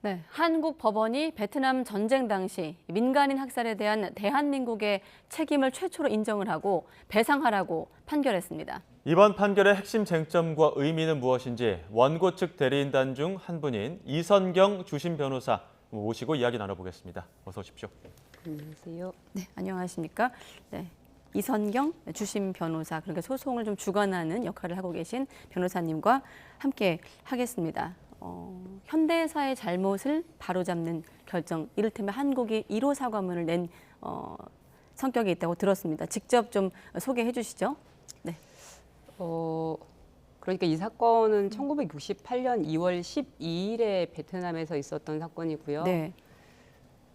네, 한국 법원이 베트남 전쟁 당시 민간인 학살에 대한 대한민국의 책임을 최초로 인정을 하고 배상하라고 판결했습니다. 이번 판결의 핵심 쟁점과 의미는 무엇인지 원고 측 대리인단 중 한 분인 이선경 주심 변호사 모시고 이야기 나눠보겠습니다. 어서 오십시오. 안녕하세요. 네, 안녕하십니까? 네. 이선경 주심 변호사, 그러니까 소송을 좀 주관하는 역할을 하고 계신 변호사님과 함께 하겠습니다. 현대사의 잘못을 바로잡는 결정, 이를테면 한국이 1호 사과문을 낸 성격이 있다고 들었습니다. 직접 좀 소개해 주시죠. 네. 그러니까 이 사건은 1968년 2월 12일에 베트남에서 있었던 사건이고요. 네.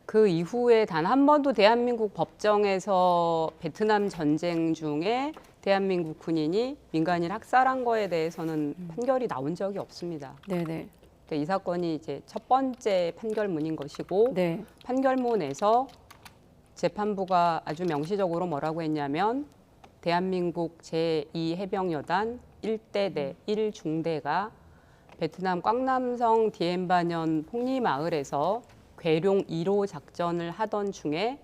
그 이후에 단 한 번도 대한민국 법정에서 베트남 전쟁 중에 대한민국 군인이 민간인 학살한 거에 대해서는 판결이 나온 적이 없습니다. 네네. 이 사건이 이제 첫 번째 판결문인 것이고, 네. 판결문에서 재판부가 아주 명시적으로 뭐라고 했냐면 대한민국 제2해병여단 1대대 1중대가 베트남 꽝남성 디엠바년 폭리마을에서 괴룡 1호 작전을 하던 중에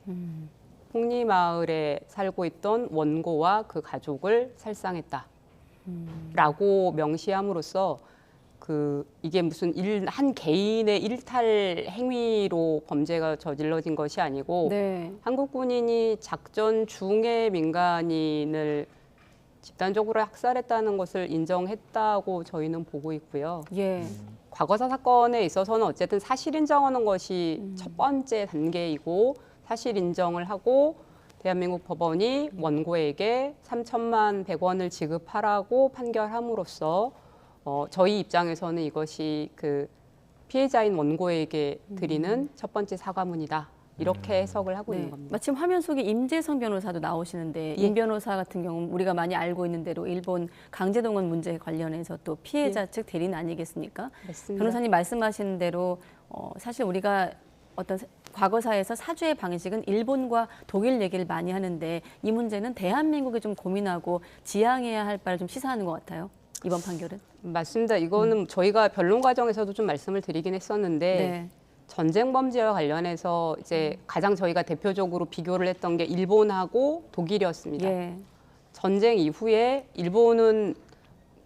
폭리마을에 살고 있던 원고와 그 가족을 살상했다라고 명시함으로써 이게 무슨 한 개인의 일탈 행위로 범죄가 저질러진 것이 아니고, 네. 한국 군인이 작전 중에 민간인을 집단적으로 학살했다는 것을 인정했다고 저희는 보고 있고요. 예. 과거사 사건에 있어서는 어쨌든 사실 인정하는 것이 첫 번째 단계이고, 사실 인정을 하고 대한민국 법원이 원고에게 3천만 100원을 지급하라고 판결함으로써 저희 입장에서는 이것이 그 피해자인 원고에게 드리는 첫 번째 사과문이다. 이렇게 해석을 하고 있는 겁니다. 마침 화면 속에 임재성 변호사도 나오시는데, 임 변호사 같은 경우는 우리가 많이 알고 있는 대로 일본 강제동원 문제 관련해서 또 피해자 측 대리인 아니겠습니까? 맞습니다. 변호사님 말씀하시는 대로 사실 우리가 어떤 과거사에서 사죄의 방식은 일본과 독일 얘기를 많이 하는데, 이 문제는 대한민국이 좀 고민하고 지향해야 할 바를 좀 시사하는 것 같아요. 이번 판결은. 맞습니다. 이거는 저희가 변론 과정에서도 좀 말씀을 드리긴 했었는데, 네. 전쟁 범죄와 관련해서 이제 가장 저희가 대표적으로 비교를 했던 게 일본하고 독일이었습니다. 예. 전쟁 이후에 일본은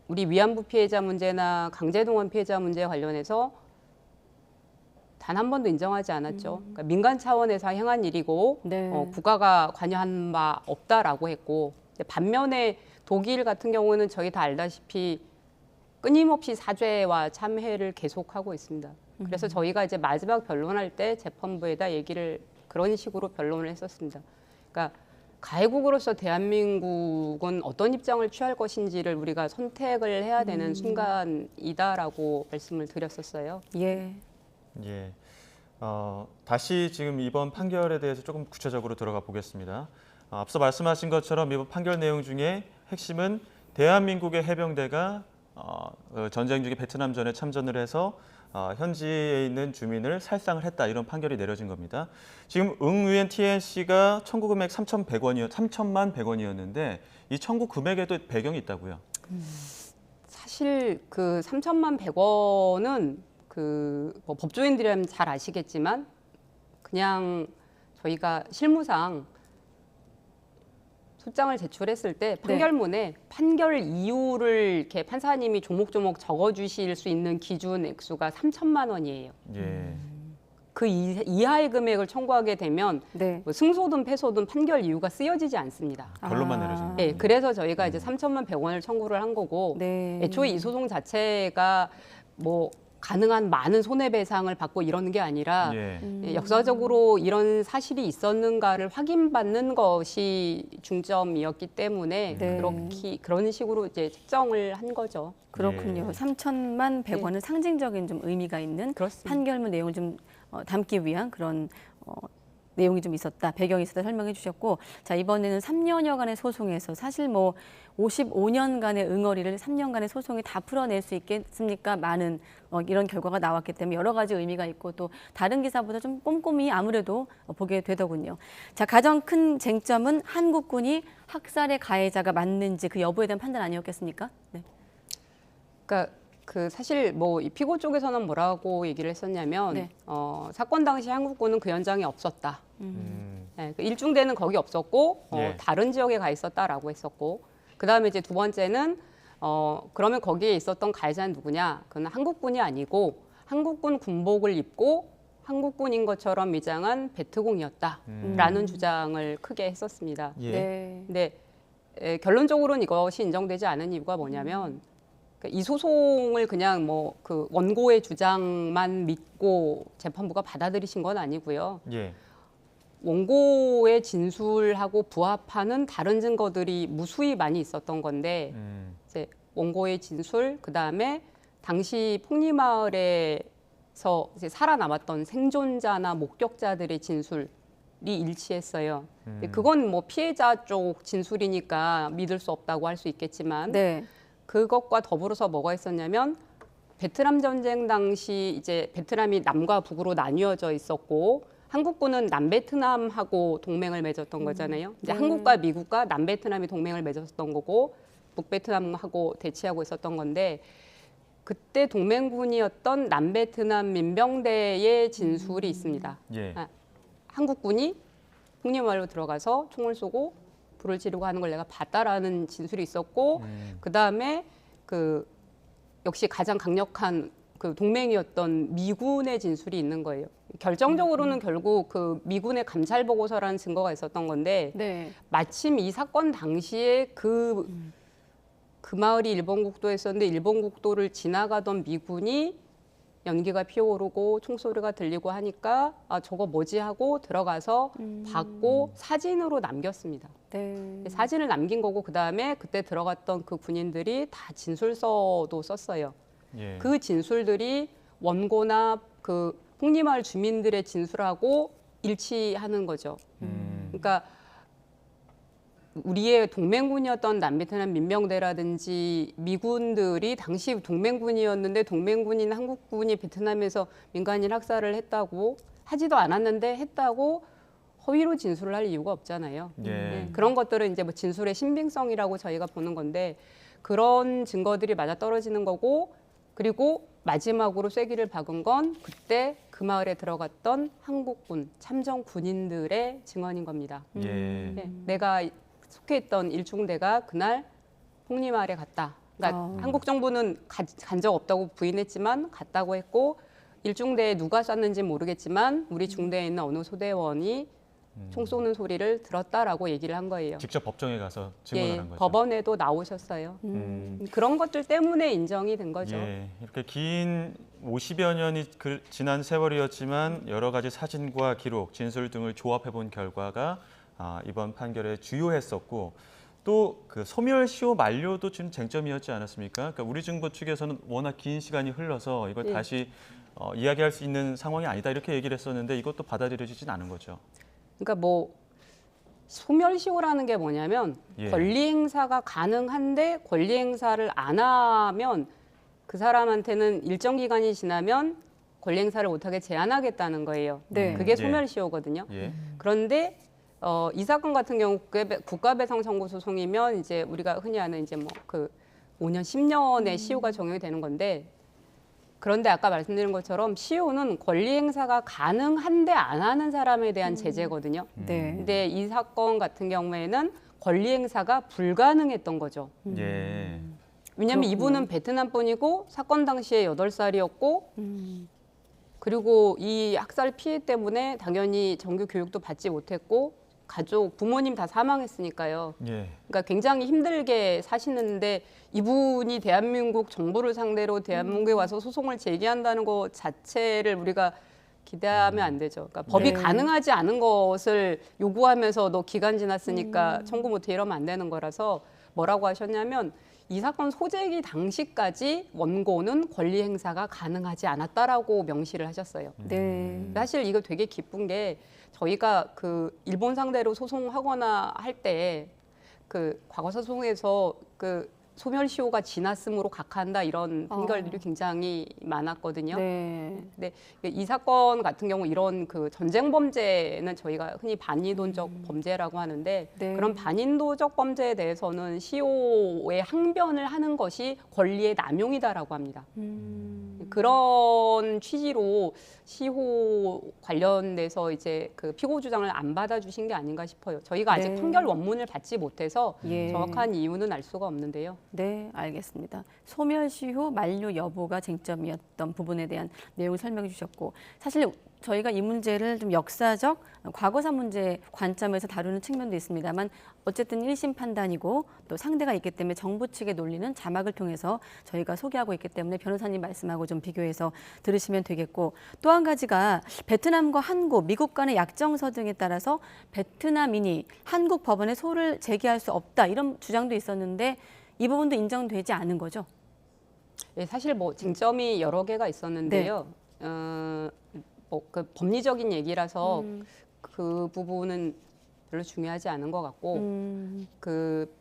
우리 위안부 피해자 문제나 강제동원 피해자 문제와 관련해서 단 한 번도 인정하지 않았죠. 그러니까 민간 차원에서 행한 일이고, 네. 국가가 관여한 바 없다라고 했고, 반면에 독일 같은 경우는 저희 다 알다시피 끊임없이 사죄와 참회를 계속하고 있습니다. 그래서 저희가 이제 마지막 변론할 때 재판부에다 얘기를 그런 식으로 변론을 했었습니다. 그러니까 가해국으로서 대한민국은 어떤 입장을 취할 것인지를 우리가 선택을 해야 되는 순간이다라고 말씀을 드렸었어요. 예. 예. 다시 지금 이번 판결에 대해서 조금 구체적으로 들어가 보겠습니다. 앞서 말씀하신 것처럼 이번 판결 내용 중에 핵심은 대한민국의 해병대가 전쟁 중에 베트남전에 참전을 해서 현지에 있는 주민을 살상을 했다, 이런 판결이 내려진 겁니다. 지금 응위엔 TNC가 청구 금액 3천만 100원이었는데 이 청구 금액에도 배경이 있다고요? 사실 그 3천만 100원은 뭐 법조인들이라면 잘 아시겠지만 그냥 저희가 실무상 소장을 제출했을 때 판결문에 판결 이유를 이렇게 판사님이 조목조목 적어주실 수 있는 기준 액수가 3천만 원이에요. 예. 그 이하의 금액을 청구하게 되면 네. 뭐 승소든 패소든 판결 이유가 쓰여지지 않습니다. 결론만 내려지는 네, 그래서 저희가 이제 3천만 100원을 청구를 한 거고, 네. 애초에 이 소송 자체가 뭐 가능한 많은 손해배상을 받고 이러는 게 아니라 역사적으로 이런 사실이 있었는가를 확인받는 것이 중점이었기 때문에 그런 식으로 이제 책정을 한 거죠. 그렇군요. 3천만 100원은 상징적인 좀 의미가 있는 그렇습니다. 판결문 내용을 좀 담기 위한 그런 내용이 좀 있었다, 배경이 있었다 설명해 주셨고, 자, 이번에는 3년여간의 소송에서 사실 뭐 55년간의 응어리를 3년간의 소송이 다 풀어낼 수 있겠습니까? 많은 이런 결과가 나왔기 때문에 여러 가지 의미가 있고, 또 다른 기사보다 좀 꼼꼼히 아무래도 보게 되더군요. 자, 가장 큰 쟁점은 한국군이 학살의 가해자가 맞는지 그 여부에 대한 판단 아니었겠습니까? 네. 그러니까 그 사실 뭐 이 피고 쪽에서는 뭐라고 얘기를 했었냐면 네. 사건 당시 한국군은 그 현장에 없었다. 음. 네, 그 일중대는 거기 없었고 예. 다른 지역에 가 있었다라고 했었고 그 다음에 이제 두 번째는 그러면 거기에 있었던 가해자는 누구냐? 그건 한국군이 아니고 한국군 군복을 입고 한국군인 것처럼 위장한 베트공이었다라는 주장을 크게 했었습니다. 예. 네. 근데 결론적으로는 이것이 인정되지 않은 이유가 뭐냐면 그러니까 이 소송을 그냥 뭐 그 원고의 주장만 믿고 재판부가 받아들이신 건 아니고요. 예. 원고의 진술하고 부합하는 다른 증거들이 무수히 많이 있었던 건데 이제 원고의 진술 그다음에 당시 폭리마을에서 이제 살아남았던 생존자나 목격자들의 진술이 일치했어요. 근데 그건 뭐 피해자 쪽 진술이니까 믿을 수 없다고 할 수 있겠지만 네. 그것과 더불어서 뭐가 있었냐면 베트남 전쟁 당시 이제 베트남이 남과 북으로 나뉘어져 있었고 한국군은 남베트남하고 동맹을 맺었던 거잖아요. 이제 한국과 미국과 남베트남이 동맹을 맺었던 거고 북베트남하고 대치하고 있었던 건데 그때 동맹군이었던 남베트남 민병대의 진술이 있습니다. 예. 한국군이 폭리마을로 들어가서 총을 쏘고 불을 지르고 하는 걸 내가 봤다라는 진술이 있었고 그 다음에 그 역시 가장 강력한 그 동맹이었던 미군의 진술이 있는 거예요. 결정적으로는 결국 그 미군의 감찰 보고서라는 증거가 있었던 건데 네. 마침 이 사건 당시에 그 마을이 일본 국도였었는데 일본 국도를 지나가던 미군이 연기가 피어오르고 총소리가 들리고 하니까 아 저거 뭐지 하고 들어가서 봤고 사진으로 남겼습니다. 네. 사진을 남긴 거고 그다음에 그때 들어갔던 그 군인들이 다 진술서도 썼어요. 예. 그 진술들이 원고나 그 폭리마을 주민들의 진술하고 일치하는 거죠. 그러니까 우리의 동맹군이었던 남베트남 민병대라든지 미군들이 당시 동맹군이었는데 동맹군인 한국군이 베트남에서 민간인 학살을 했다고 하지도 않았는데 했다고 허위로 진술을 할 이유가 없잖아요. 예. 네, 그런 것들은 이제 뭐 진술의 신빙성이라고 저희가 보는 건데 그런 증거들이 맞아 떨어지는 거고 그리고 마지막으로 쐐기를 박은 건 그때 그 마을에 들어갔던 한국군 참전 군인들의 증언인 겁니다. 예. 네, 내가 속해 있던 일중대가 그날 폭리마을에 갔다. 그러니까 한국 정부는 간 적 없다고 부인했지만 갔다고 했고 일중대에 누가 쐈는지 모르겠지만 우리 중대에 있는 어느 소대원이 총 쏘는 소리를 들었다라고 얘기를 한 거예요. 직접 법정에 가서 증언을 예, 한 거죠. 법원에도 나오셨어요. 그런 것들 때문에 인정이 된 거죠. 예, 이렇게 긴 50여 년이 지난 세월이었지만 여러 가지 사진과 기록, 진술 등을 조합해 본 결과가 이번 판결에 주요했었고 또 그 소멸시효 만료도 지금 쟁점이었지 않았습니까? 그러니까 우리 정부 측에서는 워낙 긴 시간이 흘러서 이걸 예. 다시 이야기할 수 있는 상황이 아니다 이렇게 얘기를 했었는데 이것도 받아들여지진 않은 거죠. 그러니까 뭐 소멸시효라는 게 뭐냐면 예. 권리 행사가 가능한데 권리 행사를 안 하면 그 사람한테는 일정 기간이 지나면 권리 행사를 못하게 제한하겠다는 거예요. 네. 그게 예. 소멸시효거든요. 예. 그런데 이 사건 같은 경우 국가배상 청구 소송이면 이제 우리가 흔히 아는 이제 뭐 그 5년, 10년의 시효가 적용이 되는 건데 그런데 아까 말씀드린 것처럼 시효는 권리 행사가 가능한데 안 하는 사람에 대한 제재거든요. 네. 근데 이 사건 같은 경우에는 권리 행사가 불가능했던 거죠. 예. 왜냐하면 그렇군요. 이분은 베트남 분이고 사건 당시에 8살이었고 그리고 이 학살 피해 때문에 당연히 정규 교육도 받지 못했고 가족, 부모님 다 사망했으니까요. 예. 그러니까 굉장히 힘들게 사시는데 이분이 대한민국 정부를 상대로 대한민국에 와서 소송을 제기한다는 것 자체를 우리가 기대하면 안 되죠. 그러니까 법이 네. 가능하지 않은 것을 요구하면서 너 기간 지났으니까 청구 못해 이러면 안 되는 거라서 뭐라고 하셨냐면 이 사건 소재기 당시까지 원고는 권리 행사가 가능하지 않았다라고 명시를 하셨어요. 네. 사실 이거 되게 기쁜 게 저희가 그 일본 상대로 소송하거나 할 때 그 과거 소송에서 그 소멸시효가 지났으므로 각하한다 이런 판결들이 어. 굉장히 많았거든요. 네. 근데 이 사건 같은 경우 이런 그 전쟁 범죄는 저희가 흔히 반인도적 범죄라고 하는데 네. 그런 반인도적 범죄에 대해서는 시효의 항변을 하는 것이 권리의 남용이다라고 합니다. 그런 취지로 시효 관련돼서 이제 그 피고 주장을 안 받아주신 게 아닌가 싶어요. 저희가 아직 네. 판결 원문을 받지 못해서 예. 정확한 이유는 알 수가 없는데요. 네, 알겠습니다. 소멸시효 만료 여부가 쟁점이었던 부분에 대한 내용을 설명해 주셨고, 사실 저희가 이 문제를 좀 역사적 과거사 문제 관점에서 다루는 측면도 있습니다만 어쨌든 1심 판단이고 또 상대가 있기 때문에 정부 측의 논리는 자막을 통해서 저희가 소개하고 있기 때문에 변호사님 말씀하고 좀 비교해서 들으시면 되겠고, 또 한 가지가 베트남과 한국, 미국 간의 약정서 등에 따라서 베트남인이 한국 법원에 소를 제기할 수 없다 이런 주장도 있었는데 이 부분도 인정되지 않은 거죠? 예, 사실 뭐 쟁점이 여러 개가 있었는데요. 뭐 그 법리적인 얘기라서 그 부분은 별로 중요하지 않은 것 같고 그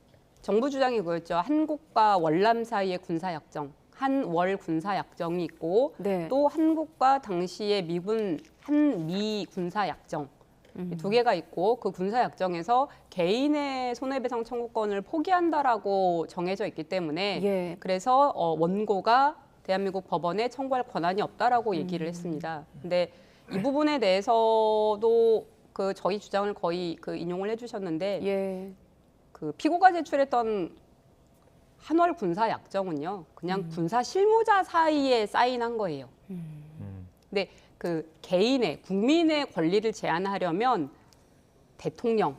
정부 주장이 그거였죠. 한국과 월남 사이의 군사약정, 한월 군사약정이 있고 네. 또 한국과 당시의 미군 한미 군사약정 이 두 개가 있고 그 군사약정에서 개인의 손해배상 청구권을 포기한다라고 정해져 있기 때문에 예. 그래서 원고가 대한민국 법원에 청구할 권한이 없다라고 얘기를 했습니다. 근데 이 부분에 대해서도 그 저희 주장을 거의 그 인용을 해주셨는데 예. 그 피고가 제출했던 한월 군사 약정은요 그냥 군사 실무자 사이에 사인한 거예요. 근데 그 개인의 국민의 권리를 제한하려면 대통령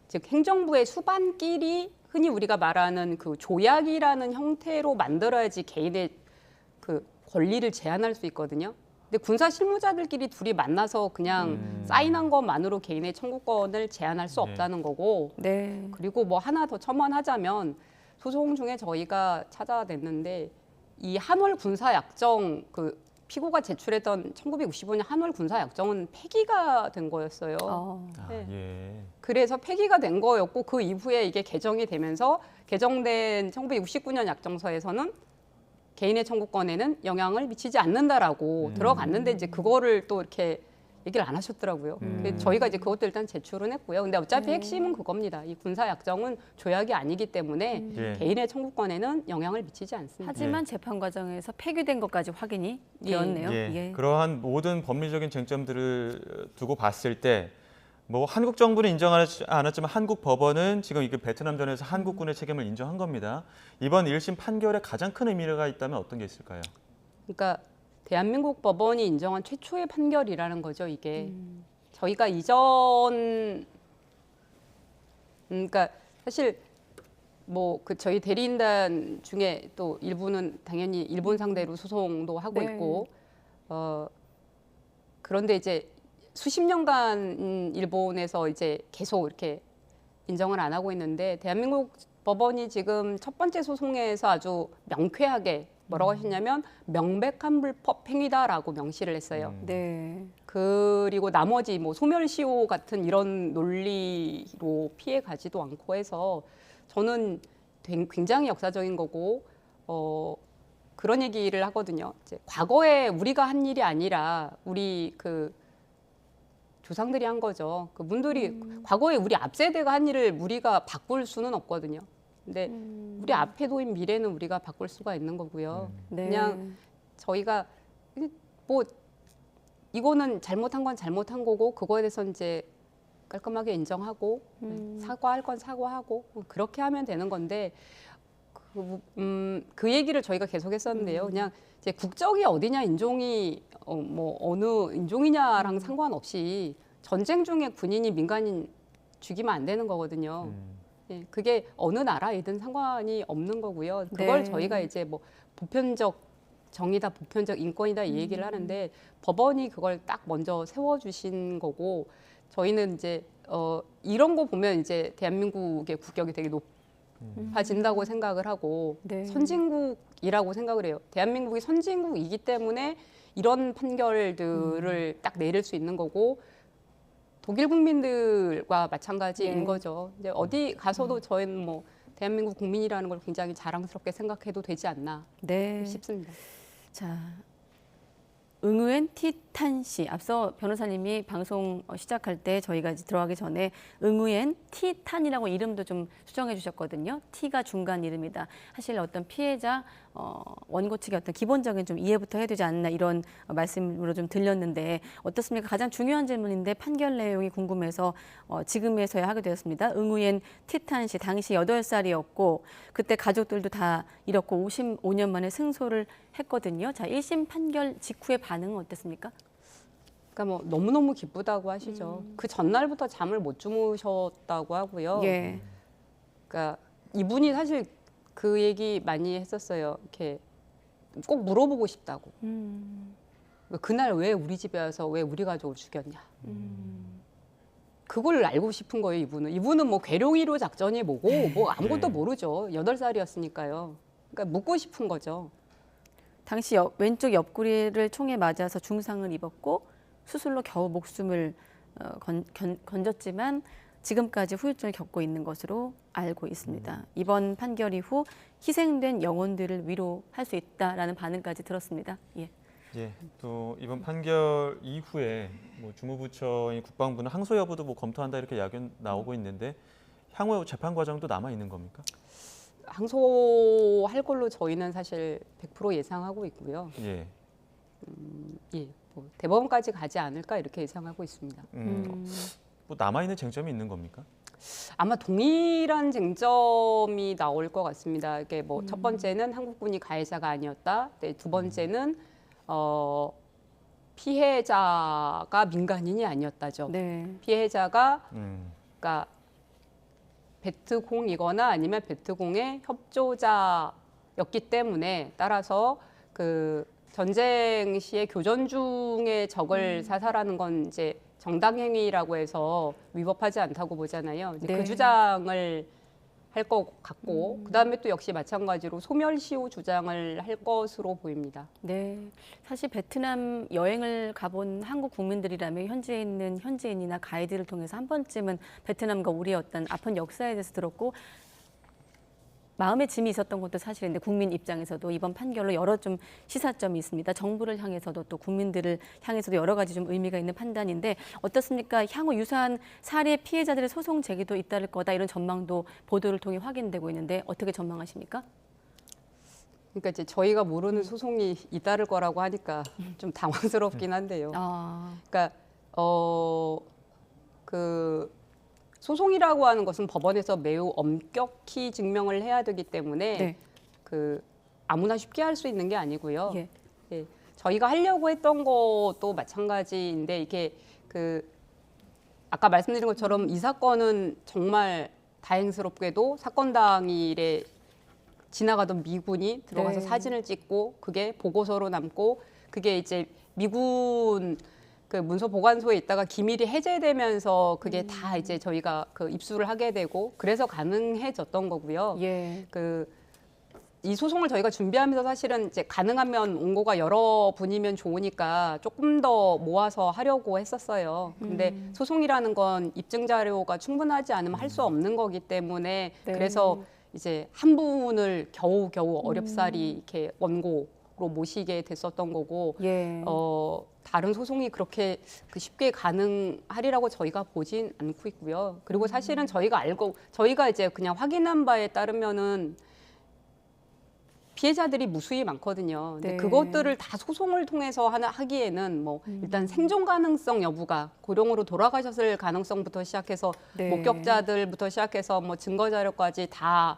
즉 행정부의 수반끼리 흔히 우리가 말하는 그 조약이라는 형태로 만들어야지 개인의 그 권리를 제한할 수 있거든요. 근데 군사 실무자들끼리 둘이 만나서 그냥 사인한 것만으로 개인의 청구권을 제한할 수 네. 없다는 거고 네. 그리고 뭐 하나 더 첨언하자면 소송 중에 저희가 찾아냈는데 이 한월 군사 약정 그 피고가 제출했던 1965년 한월 군사 약정은 폐기가 된 거였어요. 아, 네. 예. 그래서 폐기가 된 거였고 그 이후에 이게 개정이 되면서 개정된 1969년 약정서에서는 개인의 청구권에는 영향을 미치지 않는다라고 들어갔는데 이제 그거를 또 이렇게 얘기를 안 하셨더라고요. 그래서 저희가 이제 그것도 일단 제출은 했고요. 근데 어차피 핵심은 그겁니다. 이 군사 약정은 조약이 아니기 때문에 예. 개인의 청구권에는 영향을 미치지 않습니다. 하지만 재판 과정에서 폐기된 것까지 확인이 예. 되었네요. 예. 예. 그러한 모든 법리적인 쟁점들을 두고 봤을 때 뭐 한국 정부는 인정하지 않았지만 한국 법원은 지금 이 베트남전에서 한국군의 책임을 인정한 겁니다. 이번 1심 판결에 가장 큰 의미가 있다면 어떤 게 있을까요? 그러니까 대한민국 법원이 인정한 최초의 판결이라는 거죠. 이게 저희가 이전 그러니까 사실 뭐 그 저희 대리인단 중에 또 일부는 당연히 일본 상대로 소송도 하고 네. 있고 그런데 이제 수십 년간 일본에서 이제 계속 이렇게 인정을 안 하고 있는데 대한민국 법원이 지금 첫 번째 소송에서 아주 명쾌하게 뭐라고 하셨냐면 명백한 불법 행위다라고 명시를 했어요. 네. 그리고 나머지 뭐 소멸시효 같은 이런 논리로 피해 가지도 않고 해서 저는 굉장히 역사적인 거고 그런 얘기를 하거든요. 이제 과거에 우리가 한 일이 아니라 우리 그 조상들이 한 거죠. 그분들이 과거에 우리 앞 세대가 한 일을 우리가 바꿀 수는 없거든요. 근데 우리 앞에 놓인 미래는 우리가 바꿀 수가 있는 거고요. 네. 그냥 저희가 뭐 이거는 잘못한 건 잘못한 거고 그거에 대해서 이제 깔끔하게 인정하고 사과할 건 사과하고 그렇게 하면 되는 건데 그 얘기를 저희가 계속 했었는데요. 그냥 이제 국적이 어디냐 인종이 뭐 어느 인종이냐랑 상관없이 전쟁 중에 군인이 민간인 죽이면 안 되는 거거든요. 예, 그게 어느 나라이든 상관이 없는 거고요. 그걸 네. 저희가 이제 뭐 보편적 정의다, 보편적 인권이다 이 얘기를 하는데 법원이 그걸 딱 먼저 세워주신 거고 저희는 이제 이런 거 보면 이제 대한민국의 국격이 되게 높아진다고 생각을 하고 네. 선진국이라고 생각을 해요. 대한민국이 선진국이기 때문에 이런 판결들을 딱 내릴 수 있는 거고 독일 국민들과 마찬가지인 예. 거죠. 이제 어디 가서도 저희는 뭐 대한민국 국민이라는 걸 굉장히 자랑스럽게 생각해도 되지 않나 네. 싶습니다. 자, 응우엔 티탄시. 앞서 변호사님이 방송 시작할 때 저희가 이제 들어가기 전에 응우엔 티탄이라고 이름도 좀 수정해 주셨거든요. T가 중간 이름이다. 사실 어떤 피해자 원고 측의 어떤 기본적인 좀 이해부터 해야 되지 않나 이런 말씀으로 좀 들렸는데 어떻습니까? 가장 중요한 질문인데 판결 내용이 궁금해서 지금에서야 하게 되었습니다. 응우엔 티탄시 당시 8살이었고 그때 가족들도 다 잃었고 55년 만에 승소를 했거든요. 자, 1심 판결 직후의 반응은 어땠습니까? 그러니까 뭐 너무너무 기쁘다고 하시죠. 그 전날부터 잠을 못 주무셨다고 하고요. 예. 그러니까 이분이 사실 그 얘기 많이 했었어요. 이렇게 꼭 물어보고 싶다고. 그날 왜 우리 집에 와서 왜 우리 가족을 죽였냐. 그걸 알고 싶은 거예요, 이분은. 이분은 뭐 괴룡이로 작전이 뭐고 뭐 아무것도 네. 모르죠. 8살이었으니까요. 그러니까 묻고 싶은 거죠. 당시 왼쪽 옆구리를 총에 맞아서 중상을 입었고 수술로 겨우 목숨을 건졌지만 지금까지 후유증을 겪고 있는 것으로 알고 있습니다. 이번 판결 이후 희생된 영혼들을 위로할 수 있다라는 반응까지 들었습니다. 예. 예, 또 이번 판결 이후에 뭐 주무부처인 국방부는 항소 여부도 뭐 검토한다 이렇게 이야기 나오고 있는데 향후 재판 과정도 남아 있는 겁니까? 항소할 걸로 저희는 사실 100% 예상하고 있고요. 예. 예, 뭐 대법원까지 가지 않을까 이렇게 예상하고 있습니다. 뭐 남아 있는 쟁점이 있는 겁니까? 아마 동일한 쟁점이 나올 것 같습니다. 이게 뭐 첫 번째는 한국군이 가해자가 아니었다. 네, 두 번째는 피해자가 민간인이 아니었다죠. 네. 피해자가 그러니까 베트공이거나 아니면 베트공의 협조자였기 때문에 따라서 그 전쟁 시에 교전 중에 적을 사살하는 건 이제 정당 행위라고 해서 위법하지 않다고 보잖아요. 이제 네. 그 주장을 할 것 같고 그다음에 또 역시 마찬가지로 소멸시효 주장을 할 것으로 보입니다. 네. 사실 베트남 여행을 가본 한국 국민들이라면 현지에 있는 현지인이나 가이드를 통해서 한 번쯤은 베트남과 우리의 어떤 아픈 역사에 대해서 들었고 마음의 짐이 있었던 것도 사실인데 국민 입장에서도 이번 판결로 여러 좀 시사점이 있습니다. 정부를 향해서도 또 국민들을 향해서도 여러 가지 좀 의미가 있는 판단인데 어떻습니까? 향후 유사한 살해 피해자들의 소송 제기도 잇따를 거다 이런 전망도 보도를 통해 확인되고 있는데 어떻게 전망하십니까? 그러니까 이제 저희가 모르는 소송이 잇따를 거라고 하니까 좀 당황스럽긴 한데요. 그러니까 그 소송이라고 하는 것은 법원에서 매우 엄격히 증명을 해야 되기 때문에 네. 그 아무나 쉽게 할 수 있는 게 아니고요. 예. 예, 저희가 하려고 했던 것도 마찬가지인데 이게 그 아까 말씀드린 것처럼 이 사건은 정말 다행스럽게도 사건 당일에 지나가던 미군이 들어가서 네. 사진을 찍고 그게 보고서로 남고 그게 이제 미군 그 문서 보관소에 있다가 기밀이 해제되면서 그게 다 이제 저희가 그 입수를 하게 되고 그래서 가능해졌던 거고요. 예. 이 소송을 저희가 준비하면서 사실은 이제 가능하면 원고가 여러 분이면 좋으니까 조금 더 모아서 하려고 했었어요. 근데 소송이라는 건 입증 자료가 충분하지 않으면 할 수 없는 거기 때문에 네. 그래서 이제 한 분을 겨우겨우 어렵사리 이렇게 원고로 모시게 됐었던 거고 예. 다른 소송이 그렇게 쉽게 가능하리라고 저희가 보진 않고 있고요. 그리고 사실은 저희가 이제 그냥 확인한 바에 따르면은 피해자들이 무수히 많거든요. 근데 네. 그것들을 다 소송을 통해서 하기에는 뭐 일단 생존 가능성 여부가 고령으로 돌아가셨을 가능성부터 시작해서 네. 목격자들부터 시작해서 뭐 증거 자료까지 다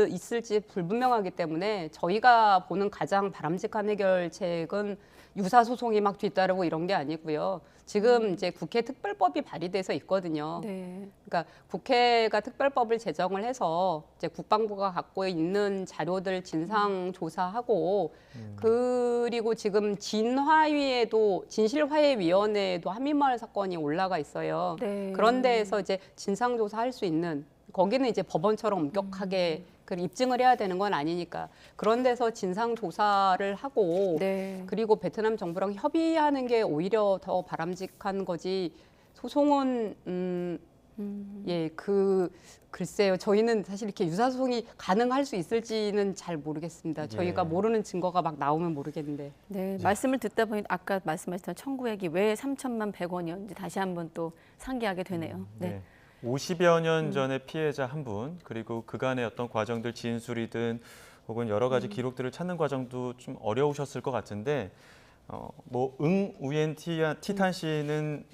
있을지 불분명하기 때문에 저희가 보는 가장 바람직한 해결책은 유사 소송이 막 뒤따르고 이런 게 아니고요. 지금 이제 국회 특별법이 발의돼서 있거든요. 네. 그러니까 국회가 특별법을 제정을 해서 이제 국방부가 갖고 있는 자료들 진상 조사하고 그리고 지금 진실화해위원회에도 한민마을 사건이 올라가 있어요. 네. 그런 데에서 이제 진상 조사할 수 있는 거기는 이제 법원처럼 엄격하게 그 입증을 해야 되는 건 아니니까 그런 데서 진상 조사를 하고 네. 그리고 베트남 정부랑 협의하는 게 오히려 더 바람직한 거지 소송은 예, 글쎄요. 저희는 사실 이렇게 유사소송이 가능할 수 있을지는 잘 모르겠습니다. 저희가 예. 모르는 증거가 막 나오면 모르겠는데. 네, 말씀을 듣다 보니 아까 말씀하셨던 청구액이 왜 3천만 100원이었는지 다시 한번 또 상기하게 되네요. 네. 50여 년 전에 피해자 한 분, 그리고 그간의 어떤 과정들 진술이든 혹은 여러 가지 기록들을 찾는 과정도 좀 어려우셨을 것 같은데 뭐 우엔 티탄 씨는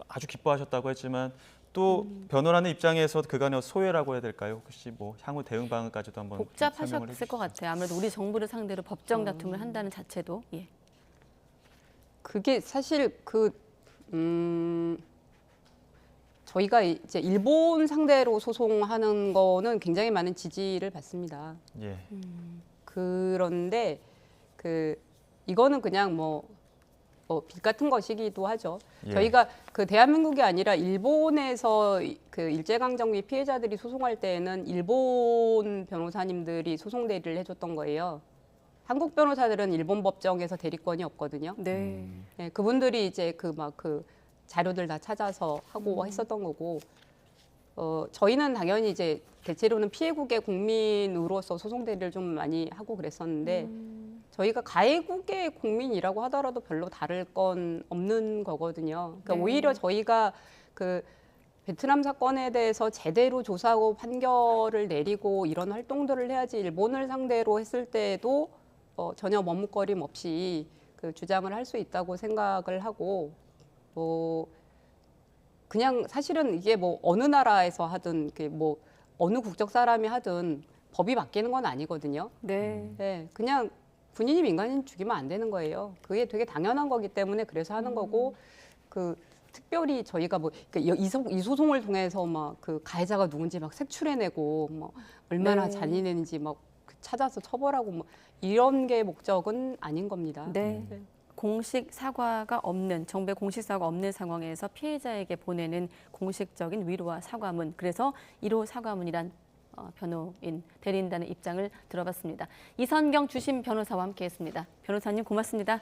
아주 기뻐하셨다고 했지만 또 변호라는 입장에서 그간의 소회라고 해야 될까요? 혹시 뭐 향후 대응 방안까지도 한번 설명을 복잡하셨을 해주시죠. 것 같아요. 아무래도 우리 정부를 상대로 법정 다툼을 한다는 자체도. 예. 그게 사실 저희가 이제 일본 상대로 소송하는 거는 굉장히 많은 지지를 받습니다. 예. 그런데 이거는 그냥 빚 같은 것이기도 하죠. 예. 저희가 대한민국이 아니라 일본에서 일제강점기 피해자들이 소송할 때에는 일본 변호사님들이 소송 대리를 해줬던 거예요. 한국 변호사들은 일본 법정에서 대리권이 없거든요. 네. 네, 그분들이 이제 자료들 다 찾아서 하고 했었던 거고, 저희는 당연히 이제 대체로는 피해국의 국민으로서 소송 대리를 좀 많이 하고 그랬었는데, 저희가 가해국의 국민이라고 하더라도 별로 다를 건 없는 거거든요. 그러니까 네. 오히려 저희가 베트남 사건에 대해서 제대로 조사하고 판결을 내리고 이런 활동들을 해야지 일본을 상대로 했을 때에도 전혀 머뭇거림 없이 주장을 할 수 있다고 생각을 하고, 그냥 사실은 이게 어느 나라에서 하든 어느 국적 사람이 하든 법이 바뀌는 건 아니거든요. 네. 네, 그냥 군인이 민간인 죽이면 안 되는 거예요. 그게 되게 당연한 거기 때문에 그래서 하는 거고, 특별히 저희가 이 소송을 통해서 가해자가 누군지 색출해내고 얼마나 네. 잔인했는지 찾아서 처벌하고 이런 게 목적은 아닌 겁니다. 네. 공식 사과가 없는, 정부의 공식 사과가 없는 상황에서 피해자에게 보내는 공식적인 위로와 사과문, 그래서 1호 사과문이란 변호인, 대리인단의 입장을 들어봤습니다. 이선경 주심 변호사와 함께했습니다. 변호사님 고맙습니다.